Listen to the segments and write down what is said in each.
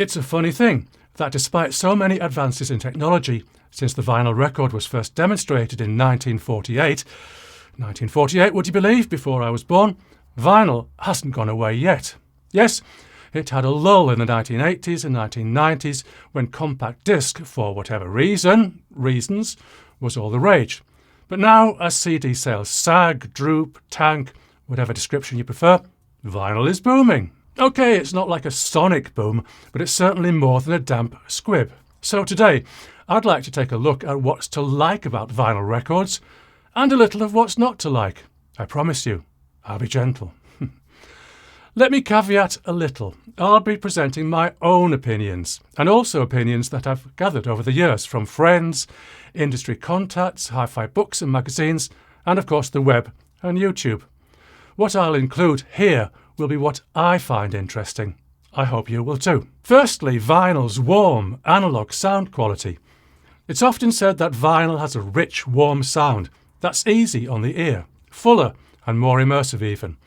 It's a funny thing that despite so many advances in technology since the vinyl record was first demonstrated in 1948, would you believe, before I was born, vinyl hasn't gone away yet. Yes, it had a lull in the 1980s and 1990s when compact disc, for whatever reasons, was all the rage. But now, as CD sales sag, droop, tank, whatever description you prefer, vinyl is booming. OK, it's not like a sonic boom, but it's certainly more than a damp squib. So today, I'd like to take a look at what's to like about vinyl records and a little of what's not to like. I promise you, I'll be gentle. Let me caveat a little. I'll be presenting my own opinions, and also opinions that I've gathered over the years from friends, industry contacts, hi-fi books and magazines, and of course the web and YouTube. What I'll include here will be what I find interesting. I hope you will too. Firstly, vinyl's warm, analogue sound quality. It's often said that vinyl has a rich, warm sound that's easy on the ear, fuller and more immersive even.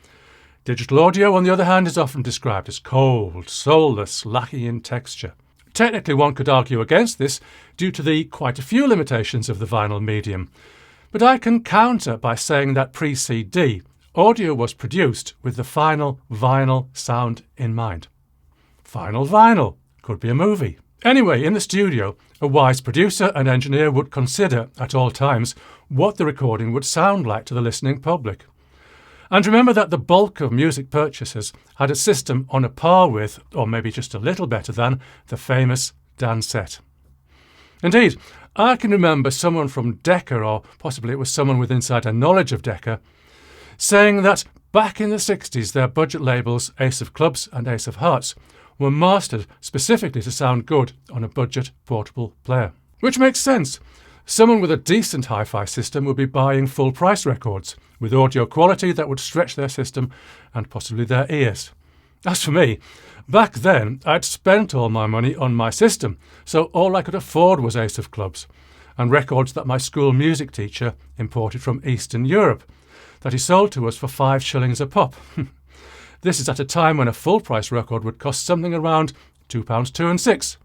Digital audio, on the other hand, is often described as cold, soulless, lacking in texture. Technically, one could argue against this due to the quite a few limitations of the vinyl medium. But I can counter by saying that pre-CD, audio was produced with the final vinyl sound in mind. Final vinyl could be a movie. Anyway, in the studio, a wise producer and engineer would consider at all times what the recording would sound like to the listening public. And remember that the bulk of music purchasers had a system on a par with, or maybe just a little better than, the famous Dansette. Indeed, I can remember someone from Decca, or possibly it was someone with insider knowledge of Decca, saying that back in the 60s their budget labels Ace of Clubs and Ace of Hearts were mastered specifically to sound good on a budget portable player. Which makes sense. Someone with a decent hi-fi system would be buying full-price records with audio quality that would stretch their system and possibly their ears. As for me, back then I'd spent all my money on my system, so all I could afford was Ace of Clubs and records that my school music teacher imported from Eastern Europe that he sold to us for 5 shillings a pop. This is at a time when a full-price record would cost something around £2 2 and 6,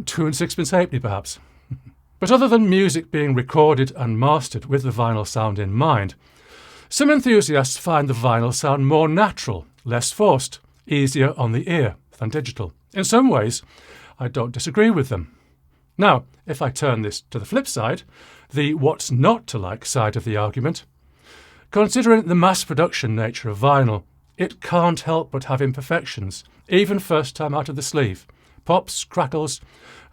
2 and 6pence halfpenny perhaps. But other than music being recorded and mastered with the vinyl sound in mind, some enthusiasts find the vinyl sound more natural, less forced, easier on the ear than digital. In some ways, I don't disagree with them. Now, if I turn this to the flip side, the what's not to like side of the argument, considering the mass production nature of vinyl, it can't help but have imperfections, even first time out of the sleeve, pops, crackles,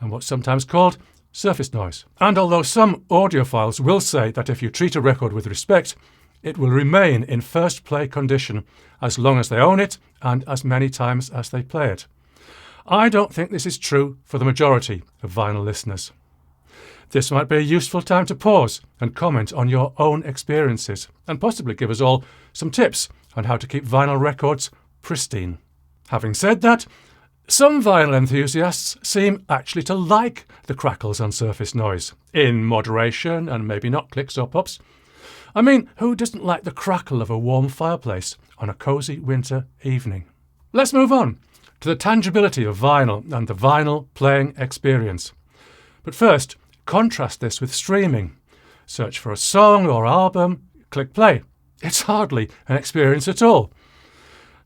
and what's sometimes called surface noise. And although some audiophiles will say that if you treat a record with respect, it will remain in first play condition as long as they own it and as many times as they play it, I don't think this is true for the majority of vinyl listeners. This might be a useful time to pause and comment on your own experiences and possibly give us all some tips on how to keep vinyl records pristine. Having said that, some vinyl enthusiasts seem actually to like the crackles and surface noise, in moderation and maybe not clicks or pops. I mean, who doesn't like the crackle of a warm fireplace on a cosy winter evening? Let's move on to the tangibility of vinyl and the vinyl playing experience. But first, contrast this with streaming. Search for a song or album, click play. It's hardly an experience at all.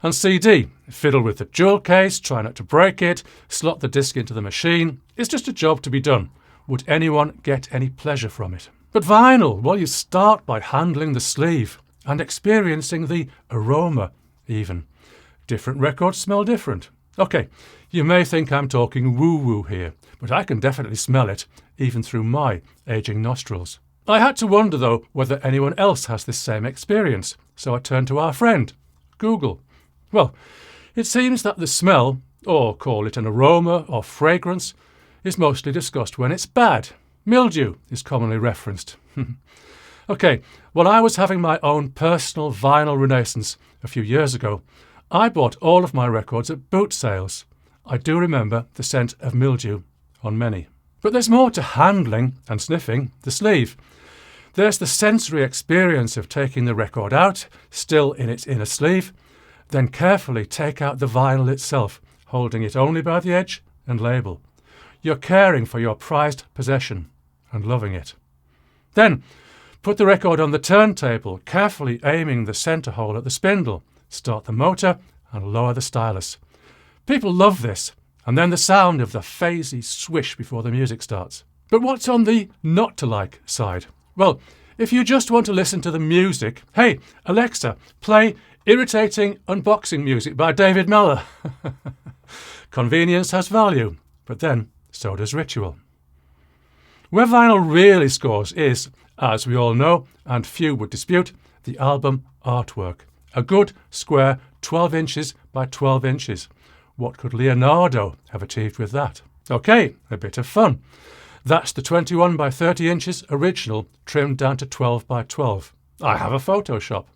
And CD, fiddle with the jewel case, try not to break it, slot the disc into the machine. It's just a job to be done. Would anyone get any pleasure from it? But vinyl, well, you start by handling the sleeve and experiencing the aroma even. Different records smell different. OK, you may think I'm talking woo-woo here, but I can definitely smell it, even through my ageing nostrils. I had to wonder, though, whether anyone else has this same experience, so I turned to our friend, Google. Well, it seems that the smell, or call it an aroma or fragrance, is mostly discussed when it's bad. Mildew is commonly referenced. OK, while I was having my own personal vinyl renaissance a few years ago, I bought all of my records at boot sales. I do remember the scent of mildew on many. But there's more to handling and sniffing the sleeve. There's the sensory experience of taking the record out, still in its inner sleeve, then carefully take out the vinyl itself, holding it only by the edge and label. You're caring for your prized possession and loving it. Then, put the record on the turntable, carefully aiming the centre hole at the spindle. Start the motor and lower the stylus. People love this, and then the sound of the phasey swish before the music starts. But what's on the not to like side? Well, if you just want to listen to the music, hey, Alexa, play irritating unboxing music by David Mellor. Convenience has value, but then so does ritual. Where vinyl really scores is, as we all know, and few would dispute, the album artwork. A good, square 12 inches by 12 inches. What could Leonardo have achieved with that? Okay, a bit of fun. That's the 21 by 30 inches original trimmed down to 12 by 12. I have a Photoshop.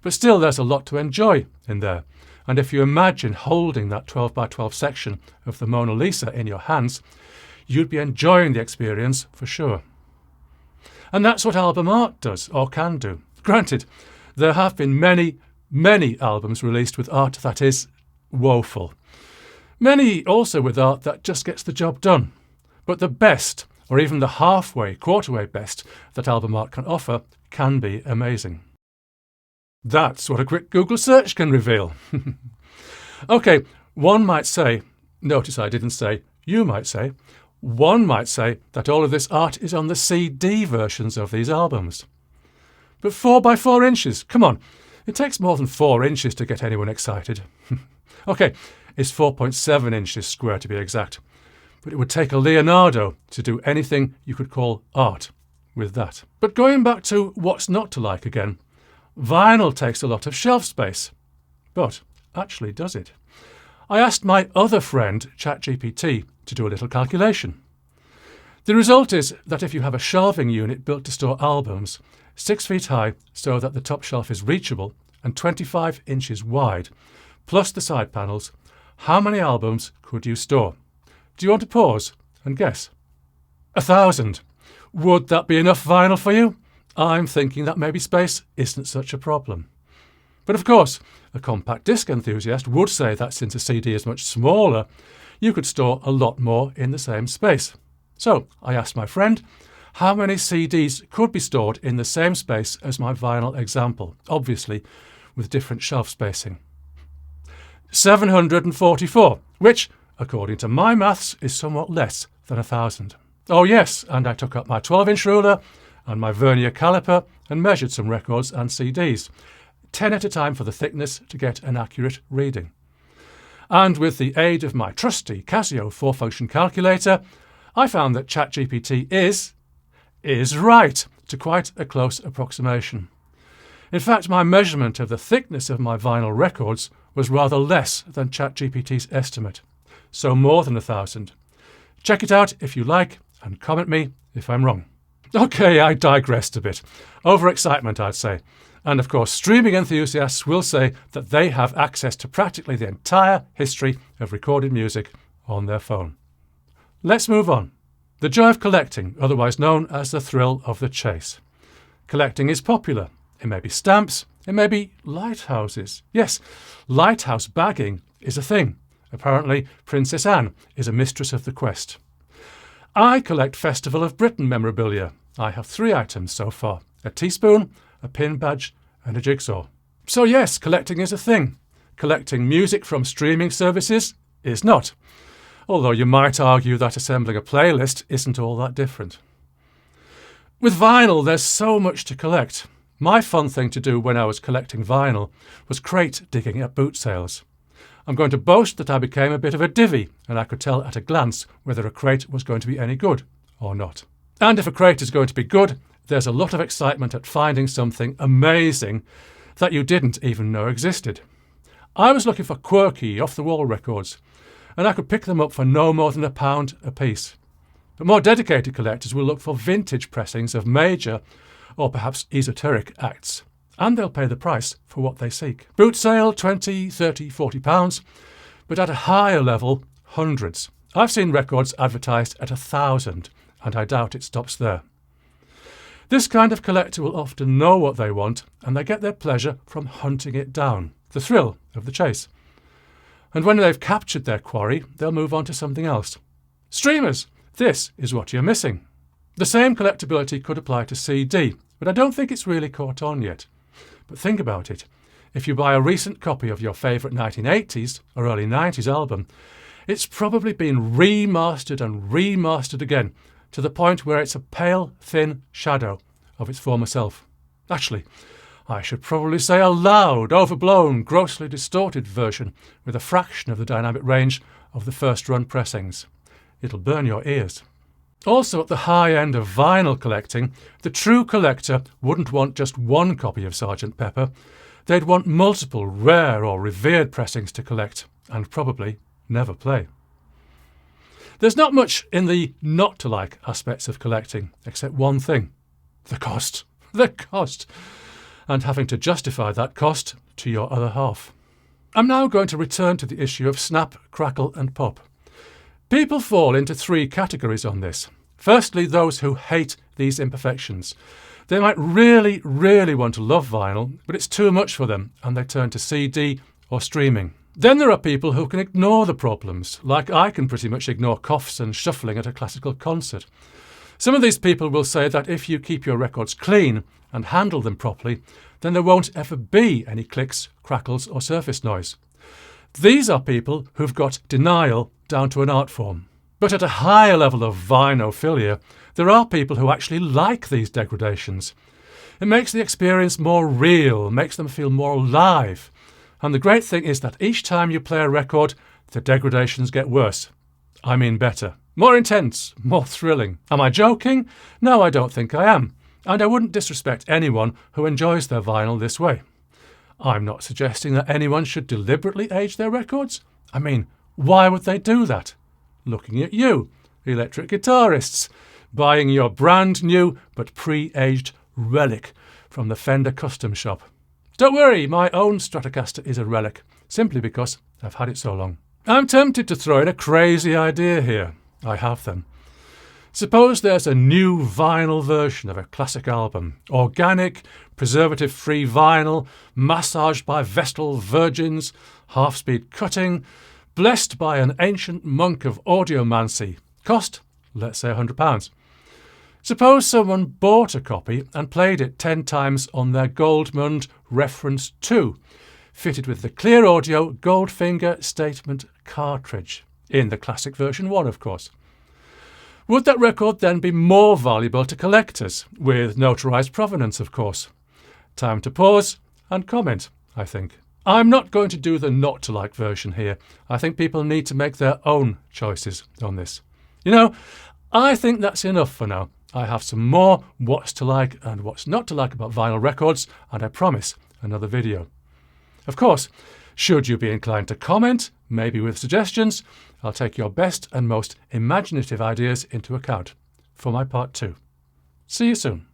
But still there's a lot to enjoy in there. And if you imagine holding that 12 by 12 section of the Mona Lisa in your hands, you'd be enjoying the experience for sure. And that's what album art does, or can do. Granted, there have been many, many albums released with art that is woeful. Many also with art that just gets the job done. But the best, or even the halfway, quarter-way best that album art can offer can be amazing. That's what a quick Google search can reveal. Okay, one might say, notice I didn't say you might say, one might say that all of this art is on the CD versions of these albums. But 4 by 4 inches, come on, it takes more than 4 inches to get anyone excited. Okay, it's 4.7 inches square to be exact. But it would take a Leonardo to do anything you could call art with that. But going back to what's not to like again, vinyl takes a lot of shelf space. But actually does it? I asked my other friend, ChatGPT, to do a little calculation. The result is that if you have a shelving unit built to store albums, 6 feet high so that the top shelf is reachable and 25 inches wide, plus the side panels, how many albums could you store? Do you want to pause and guess? 1,000. Would that be enough vinyl for you? I'm thinking that maybe space isn't such a problem. But of course, a compact disc enthusiast would say that since a CD is much smaller, you could store a lot more in the same space. So I asked my friend how many CDs could be stored in the same space as my vinyl example, obviously with different shelf spacing. 744, which, according to my maths, is somewhat less than 1,000. Oh yes, and I took up my 12-inch ruler and my vernier caliper and measured some records and CDs, 10 at a time for the thickness to get an accurate reading. And with the aid of my trusty Casio 4-function calculator, I found that ChatGPT is right to quite a close approximation. In fact, my measurement of the thickness of my vinyl records was rather less than ChatGPT's estimate, so more than 1,000. Check it out if you like and comment me if I'm wrong. Okay, I digressed a bit. Overexcitement, I'd say. And of course, streaming enthusiasts will say that they have access to practically the entire history of recorded music on their phone. Let's move on. The joy of collecting, otherwise known as the thrill of the chase. Collecting is popular. It may be stamps, it may be lighthouses. Yes, lighthouse bagging is a thing. Apparently, Princess Anne is a mistress of the quest. I collect Festival of Britain memorabilia. I have 3 items so far: a teaspoon, a pin badge and a jigsaw. So yes, collecting is a thing. Collecting music from streaming services is not. Although you might argue that assembling a playlist isn't all that different. With vinyl, there's so much to collect. My fun thing to do when I was collecting vinyl was crate digging at boot sales. I'm going to boast that I became a bit of a divvy, and I could tell at a glance whether a crate was going to be any good or not. And if a crate is going to be good, there's a lot of excitement at finding something amazing that you didn't even know existed. I was looking for quirky, off-the-wall records, and I could pick them up for no more than £1 a piece. But more dedicated collectors will look for vintage pressings of major, or perhaps esoteric acts, and they'll pay the price for what they seek. Boot sale, 20, 30, 40 pounds, but at a higher level, hundreds. I've seen records advertised at 1,000, and I doubt it stops there. This kind of collector will often know what they want, and they get their pleasure from hunting it down, the thrill of the chase. And when they've captured their quarry, they'll move on to something else. Streamers, this is what you're missing. The same collectability could apply to CD, but I don't think it's really caught on yet. But think about it. If you buy a recent copy of your favourite 1980s or early 90s album, it's probably been remastered and remastered again to the point where it's a pale, thin shadow of its former self. Actually, I should probably say a loud, overblown, grossly distorted version with a fraction of the dynamic range of the first-run pressings. It'll burn your ears. Also, at the high end of vinyl collecting, the true collector wouldn't want just one copy of Sgt. Pepper. They'd want multiple rare or revered pressings to collect, and probably never play. There's not much in the not-to-like aspects of collecting, except one thing: the cost. The cost! And having to justify that cost to your other half. I'm now going to return to the issue of snap, crackle and pop. People fall into three categories on this. Firstly, those who hate these imperfections. They might really, really want to love vinyl, but it's too much for them, and they turn to CD or streaming. Then there are people who can ignore the problems, like I can pretty much ignore coughs and shuffling at a classical concert. Some of these people will say that if you keep your records clean and handle them properly, then there won't ever be any clicks, crackles or surface noise. These are people who've got denial down to an art form. But at a higher level of vinophilia, there are people who actually like these degradations. It makes the experience more real, makes them feel more alive. And the great thing is that each time you play a record, the degradations get worse. I mean better. More intense, more thrilling. Am I joking? No, I don't think I am. And I wouldn't disrespect anyone who enjoys their vinyl this way. I'm not suggesting that anyone should deliberately age their records. I mean, why would they do that? Looking at you, electric guitarists, buying your brand new but pre-aged relic from the Fender custom shop. Don't worry, my own Stratocaster is a relic, simply because I've had it so long. I'm tempted to throw in a crazy idea here. I have them. Suppose there's a new vinyl version of a classic album. Organic, preservative-free vinyl, massaged by Vestal virgins, half-speed cutting, blessed by an ancient monk of audiomancy. Cost, let's say £100. Suppose someone bought a copy and played it 10 times on their Goldmund Reference 2, fitted with the Clear Audio Goldfinger Statement cartridge, in the classic version 1, of course. Would that record then be more valuable to collectors, with notarized provenance, of course? Time to pause and comment, I think. I'm not going to do the not-to-like version here. I think people need to make their own choices on this. You know, I think that's enough for now. I have some more what's to like and what's not to like about vinyl records, and I promise another video. Of course, should you be inclined to comment, maybe with suggestions, I'll take your best and most imaginative ideas into account for my part 2. See you soon.